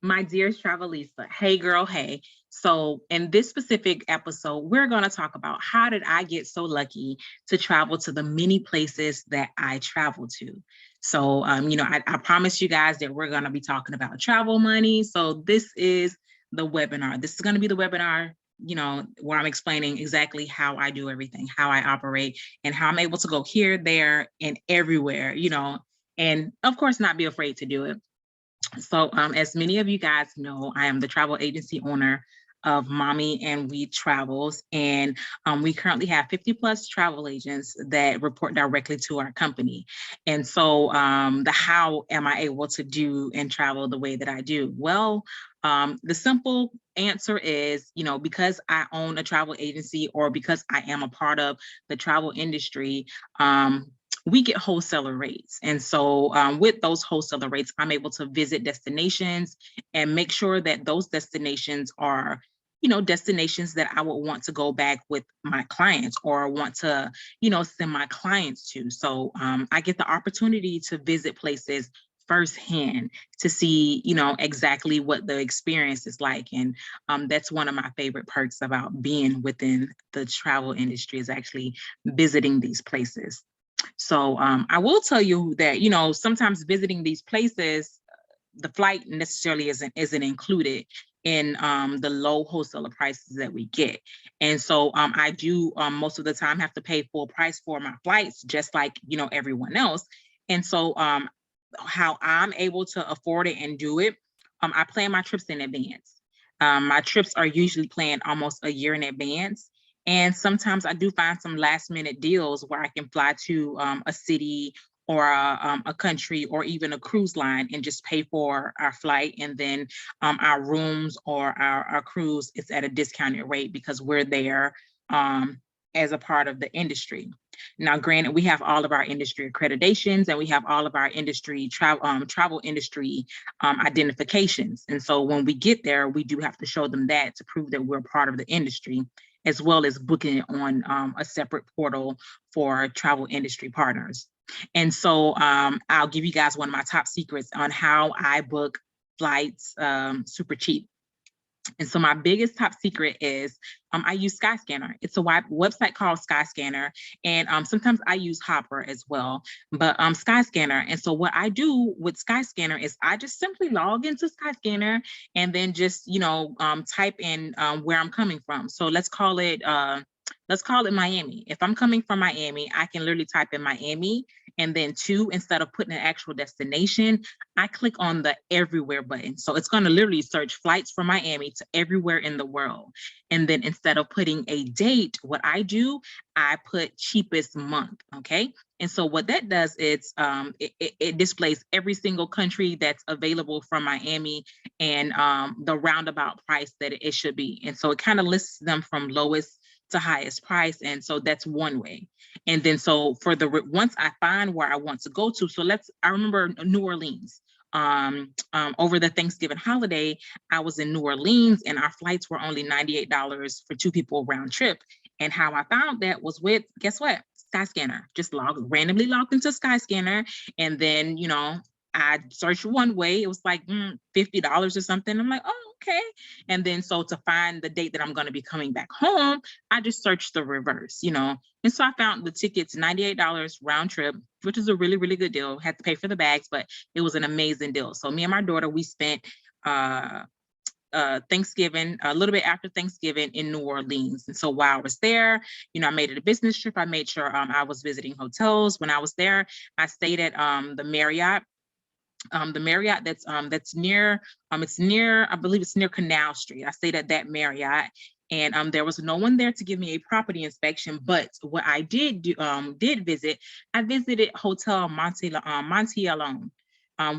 My dearest Travelista, hey girl, hey. So in this specific episode, we're going to talk about how did I get so lucky to travel to the many places that I travel to. So, I promised you guys that we're going to be talking about travel money. So this is the webinar. This is going to be the webinar, where I'm explaining exactly how I do everything, how I operate, and how I'm able to go here, there, and everywhere, and of course, not be afraid to do it. So as many of you guys know, I am the travel agency owner of Mommy and We Travels, and we currently have 50 plus travel agents that report directly to our company. And so the how am I able to do and travel the way that I do? Well, the simple answer is, because I own a travel agency or because I am a part of the travel industry, we get wholesaler rates. And so with those wholesaler rates, I'm able to visit destinations and make sure that those destinations are, destinations that I would want to go back with my clients or want to, send my clients to. So I get the opportunity to visit places firsthand to see, exactly what the experience is like. And that's one of my favorite perks about being within the travel industry is actually visiting these places. So I will tell you that, sometimes visiting these places, the flight necessarily isn't included in the low wholesaler prices that we get. And so I do most of the time have to pay full price for my flights, just like, everyone else. And so how I'm able to afford it and do it, I plan my trips in advance. My trips are usually planned almost a year in advance. And sometimes I do find some last minute deals where I can fly to a city or a country or even a cruise line and just pay for our flight. And then our rooms or our cruise is at a discounted rate because we're there as a part of the industry. Now, granted, we have all of our industry accreditations and we have all of our industry travel industry identifications. And so when we get there, we do have to show them that to prove that we're part of the industry, as well as booking it on a separate portal for travel industry partners. And so I'll give you guys one of my top secrets on how I book flights super cheap. And so my biggest top secret is I use Skyscanner. It's a website called Skyscanner. And sometimes I use Hopper as well, but Skyscanner. And so what I do with Skyscanner is I just simply log into Skyscanner and then just, type in where I'm coming from. So let's call it Miami. If I'm coming from Miami, I can literally type in Miami and then instead of putting an actual destination, I click on the everywhere button. So it's going to literally search flights from Miami to everywhere in the world. And then instead of putting a date, what I do, I put cheapest month. Okay. And so what that does is it displays every single country that's available from Miami and the roundabout price that it should be. And so it kind of lists them from lowest to highest price. And so that's one way. And then so for once I find where I want to go to, so I remember New Orleans. Over the Thanksgiving holiday, I was in New Orleans and our flights were only $98 for two people round trip. And how I found that was with, guess what? Skyscanner. Just randomly logged into Skyscanner. And then, I searched one way. It was like $50 or something. I'm like, oh, okay. And then so to find the date that I'm going to be coming back home, I just searched the reverse, And so I found the tickets, $98 round trip, which is a really, really good deal. Had to pay for the bags, but it was an amazing deal. So me and my daughter, we spent Thanksgiving, a little bit after Thanksgiving in New Orleans. And so while I was there, I made it a business trip. I made sure I was visiting hotels. When I was there, I stayed at the Marriott. The Marriott that's near, it's near, I believe it's near Canal Street. I stayed at that Marriott, and there was no one there to give me a property inspection. But what I did visit, I visited Hotel Monticello,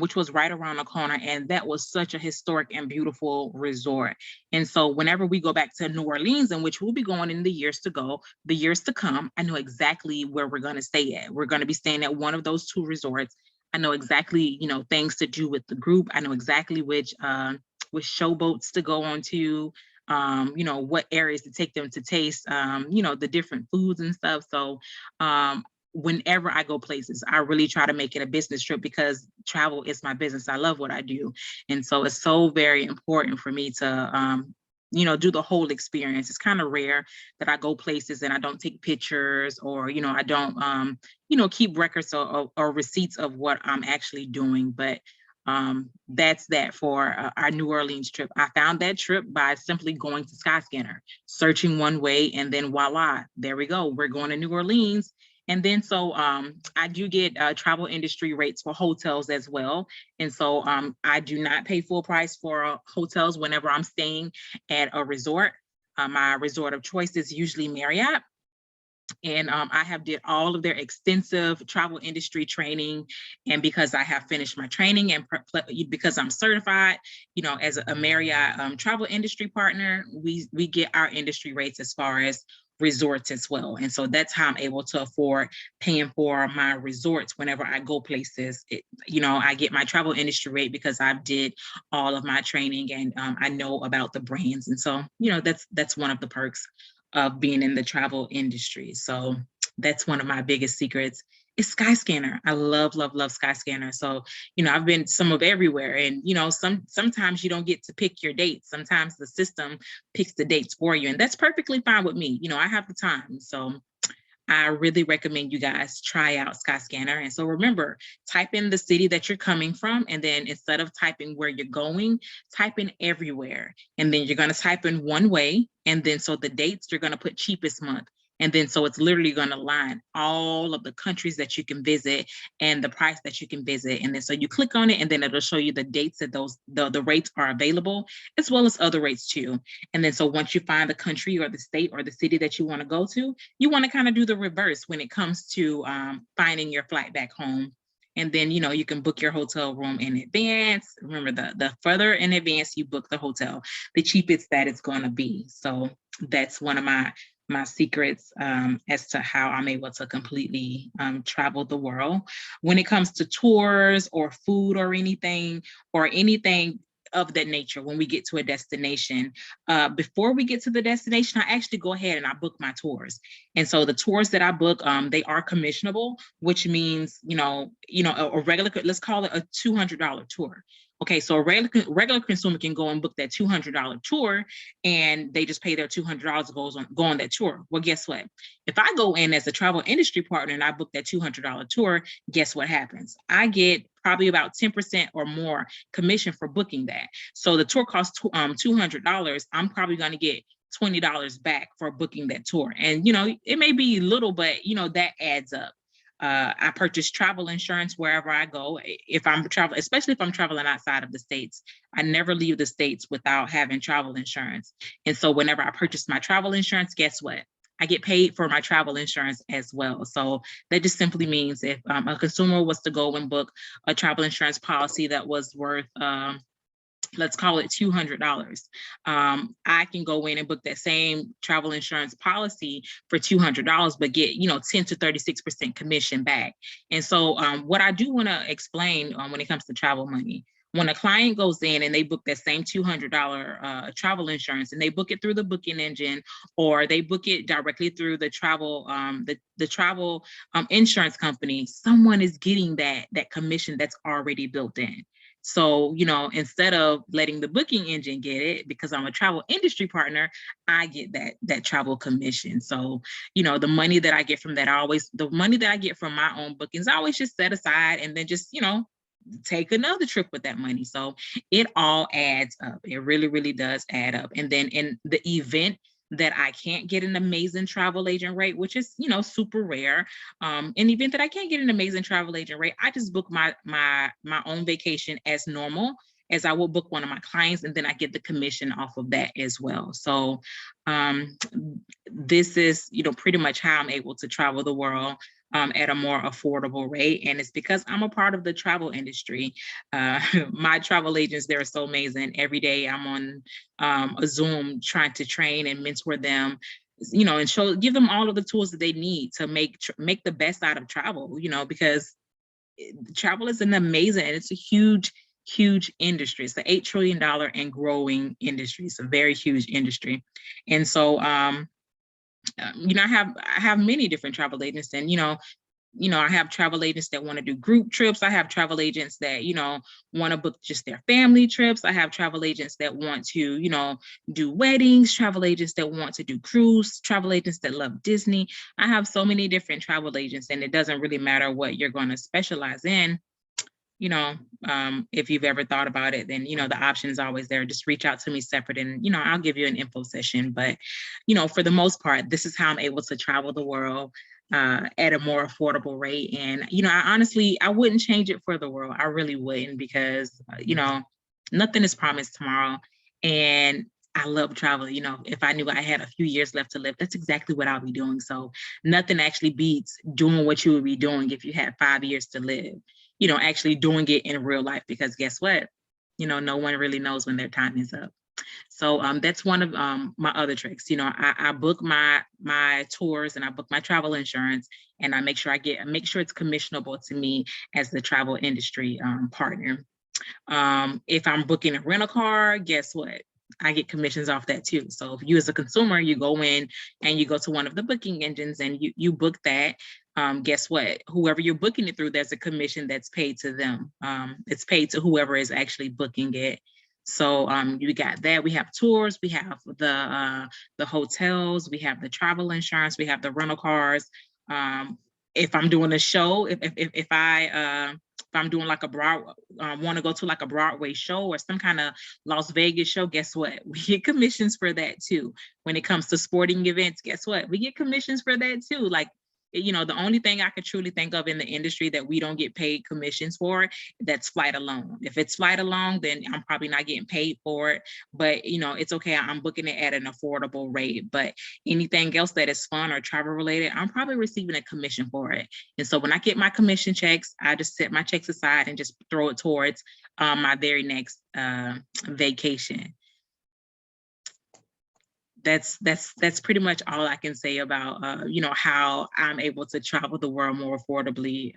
which was right around the corner, and that was such a historic and beautiful resort. And so whenever we go back to New Orleans, in which we'll be going in the years to come, I know exactly where we're going to stay at. We're going to be staying at one of those two resorts. I know exactly, things to do with the group. I know exactly which showboats to go on to, what areas to take them to taste, the different foods and stuff. So whenever I go places, I really try to make it a business trip because travel is my business. I love what I do. And so it's so very important for me to, do the whole experience. It's kind of rare that I go places and I don't take pictures, or, I don't, keep records or receipts of what I'm actually doing. But that's that for our New Orleans trip. I found that trip by simply going to Skyscanner, searching one way, and then voila, there we go. We're going to New Orleans. And then so I do get travel industry rates for hotels as well. And so I do not pay full price for hotels whenever I'm staying at a resort. My resort of choice is usually Marriott. And I have did all of their extensive travel industry training. And because I have finished my training and because I'm certified, as a Marriott travel industry partner, we get our industry rates as far as resorts as well. And so that's how I'm able to afford paying for my resorts whenever I go places. I get my travel industry rate because I've did all of my training, and I know about the brands. And so, that's one of the perks of being in the travel industry. So that's one of my biggest secrets is Skyscanner. I love, love, love Skyscanner. So, I've been some of everywhere, and, sometimes you don't get to pick your dates. Sometimes the system picks the dates for you, and that's perfectly fine with me. I have the time. So I really recommend you guys try out Skyscanner. And so remember, type in the city that you're coming from, and then instead of typing where you're going, type in everywhere. And then you're going to type in one way. And then so the dates, you're going to put cheapest month. And then so it's literally going to line all of the countries that you can visit and the price that you can visit. And then so you click on it, and then it'll show you the dates that the rates are available, as well as other rates too. And then so once you find the country or the state or the city that you want to go to, you want to kind of do the reverse when it comes to finding your flight back home. And then, you can book your hotel room in advance. Remember, the further in advance you book the hotel, the cheapest that it's going to be. So that's one of my secrets as to how I'm able to completely travel the world. When it comes to tours or food or anything of that nature, when we get to a destination, before we get to the destination, I actually go ahead and I book my tours. And so the tours that I book, they are commissionable, which means, a regular, let's call it a $200 tour. Okay, so a regular consumer can go and book that $200 tour, and they just pay their $200 go on that tour. Well, guess what? If I go in as a travel industry partner and I book that $200 tour, guess what happens? I get probably about 10% or more commission for booking that. So the tour costs $200. I'm probably going to get $20 back for booking that tour. And, it may be little, but, that adds up. I purchase travel insurance wherever I go. If I'm traveling, especially if I'm traveling outside of the States, I never leave the States without having travel insurance. And so whenever I purchase my travel insurance, guess what? I get paid for my travel insurance as well. So that just simply means if a consumer was to go and book a travel insurance policy that was worth let's call it $200. I can go in and book that same travel insurance policy for $200, but get 10 to 36% commission back. And so what I do want to explain when it comes to travel money, when a client goes in and they book that same $200 travel insurance, and they book it through the booking engine, or they book it directly through the travel insurance company, someone is getting that commission that's already built in. So, instead of letting the booking engine get it, because I'm a travel industry partner, I get that travel commission. So, the money that I get from that, the money that I get from my own bookings, I always just set aside and then just, take another trip with that money. So it all adds up. It really, really does add up. And then in the event that I can't get an amazing travel agent rate, which is, super rare. In the event that I can't get an amazing travel agent rate, I just book my own vacation as normal as I will book one of my clients, and then I get the commission off of that as well. So this is, pretty much how I'm able to travel the world at a more affordable rate. And it's because I'm a part of the travel industry. My travel agents, they're so amazing. Every day I'm on a Zoom trying to train and mentor them, and give them all of the tools that they need to make the best out of travel, because travel is an amazing, and it's a huge industry. It's an $8 trillion and growing industry. It's a very huge industry. And so, I have many different travel agents, and, I have travel agents that want to do group trips. I have travel agents that, want to book just their family trips. I have travel agents that want to, do weddings, travel agents that want to do cruise, travel agents that love Disney. I have so many different travel agents, and it doesn't really matter what you're going to specialize in. If you've ever thought about it, then, the option is always there. Just reach out to me separate and, I'll give you an info session. But, for the most part, this is how I'm able to travel the world at a more affordable rate. And, I wouldn't change it for the world. I really wouldn't, because, nothing is promised tomorrow. And I love travel. If I knew I had a few years left to live, that's exactly what I'll be doing. So nothing actually beats doing what you would be doing if you had 5 years to live, actually doing it in real life, because guess what? No one really knows when their time is up. So that's one of my other tricks. I book my tours, and I book my travel insurance, and I make sure it's commissionable to me as the travel industry partner. If I'm booking a rental car, guess what? I get commissions off that too. So if you as a consumer, you go in and you go to one of the booking engines and you book that, guess what? Whoever you're booking it through, there's a commission that's paid to them. It's paid to whoever is actually booking it. So you got that. We have tours, we have the hotels, we have the travel insurance, we have the rental cars. If I'm doing a show, if I'm doing like want to go to like a Broadway show or some kind of Las Vegas show, guess what? We get commissions for that too. When it comes to sporting events, guess what? We get commissions for that too. Like, the only thing I could truly think of in the industry that we don't get paid commissions for, that's flight alone. If it's flight alone, then I'm probably not getting paid for it. But, it's okay. I'm booking it at an affordable rate. But anything else that is fun or travel related, I'm probably receiving a commission for it. And so when I get my commission checks, I just set my checks aside and just throw it towards my very next vacation. That's pretty much all I can say about how I'm able to travel the world more affordably.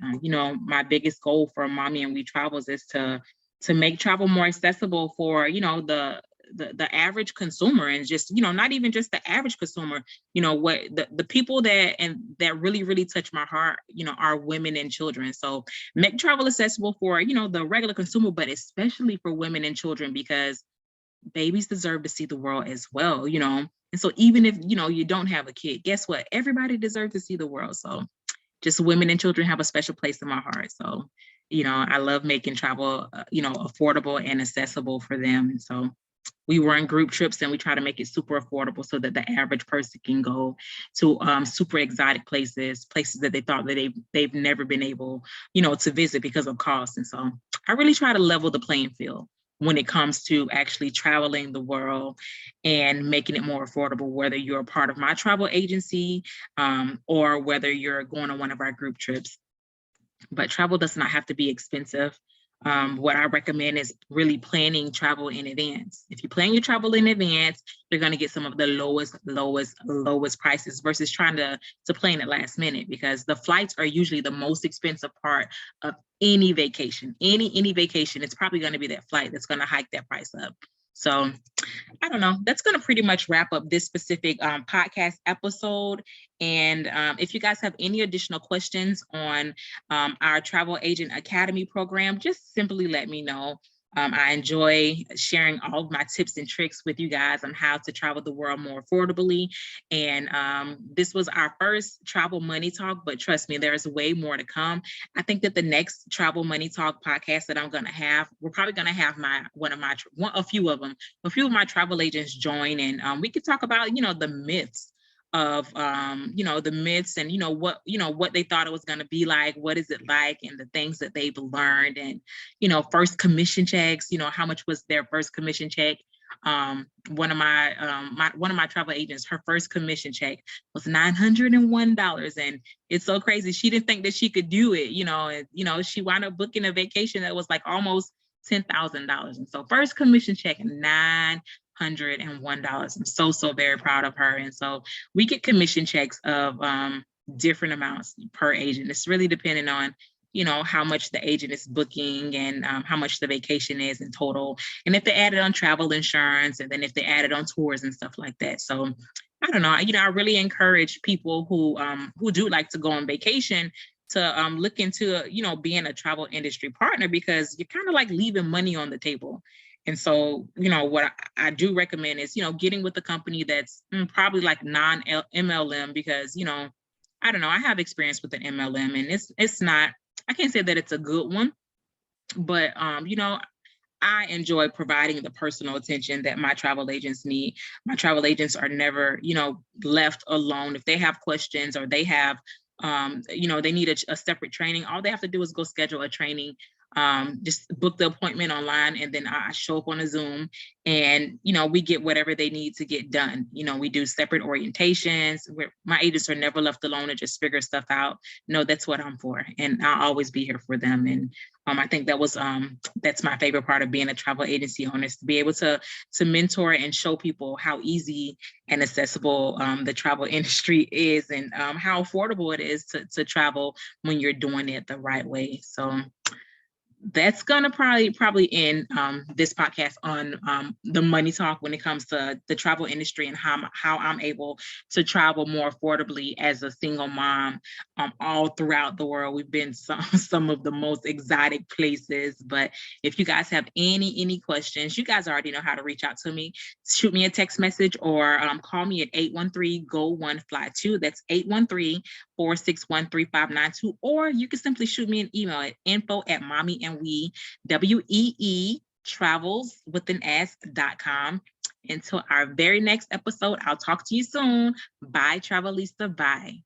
My biggest goal for Mommy and We Travels is to make travel more accessible for the average consumer, and just not even just the average consumer. What the people that really touch my heart are women and children. So make travel accessible for the regular consumer, but especially for women and children, because babies deserve to see the world as well, and so even if you don't have a kid, guess what? Everybody deserves to see the world. So just women and children have a special place in my heart. So I love making travel affordable and accessible for them. And so we run group trips, and we try to make it super affordable so that the average person can go to super exotic places that they thought that they've never been able to visit because of cost. And so I really try to level the playing field when it comes to actually traveling the world and making it more affordable, whether you're a part of my travel agency or whether you're going on one of our group trips. But travel does not have to be expensive. What I recommend is really planning travel in advance. If you plan your travel in advance, you're going to get some of the lowest prices versus trying to plan it last minute, because the flights are usually the most expensive part of any vacation. Any vacation, it's probably going to be that flight that's going to hike that price up. So I don't know. That's going to pretty much wrap up this specific podcast episode. And if you guys have any additional questions on our Travel Agent Academy program, just simply let me know. I enjoy sharing all of my tips and tricks with you guys on how to travel the world more affordably. And this was our first Travel Money Talk, but trust me, there's way more to come. I think that the next Travel Money Talk podcast that I'm going to have, we're probably going to have a few of my travel agents join, and we could talk about, the myths of the myths and what they thought it was going to be like, what is it like, and the things that they've learned, and first commission checks, how much was their first commission check. One of my travel agents, her first commission check was $901, and it's so crazy. She didn't think that she could do it, and she wound up booking a vacation that was like almost $10,000. And so first commission check, $901. I'm so very proud of her. And so we get commission checks of different amounts per agent. It's really depending on how much the agent is booking and how much the vacation is in total, and if they added on travel insurance, and then if they added on tours and stuff like that. So I don't know, I really encourage people who do like to go on vacation look into, being a travel industry partner, because you're kind of like leaving money on the table. And so, what I do recommend is, getting with a company that's probably like non-MLM, because, I don't know, I have experience with an MLM, and it's not, I can't say that it's a good one, but, I enjoy providing the personal attention that my travel agents need. My travel agents are never, left alone. If they have questions, or they have, they need a separate training, all they have to do is go schedule a training. Just book the appointment online, and then I show up on a Zoom, and, we get whatever they need to get done. We do separate orientations, where my agents are never left alone to just figure stuff out. No, that's what I'm for. And I'll always be here for them. And I think that's my favorite part of being a travel agency owner, is to be able to mentor and show people how easy and accessible the travel industry is, and how affordable it is to travel when you're doing it the right way. So that's gonna probably end this podcast on the money talk when it comes to the travel industry, and how I'm able to travel more affordably as a single mom all throughout the world. We've been some of the most exotic places. But if you guys have any questions, you guys already know how to reach out to me. Shoot me a text message, or call me at 813-GO-1-FLY-2. That's 813-461-3592. Or you can simply shoot me an email at info@mommyandwe, WEE travels with an S.com. Until our very next episode, I'll talk to you soon. Bye, Travelista. Bye.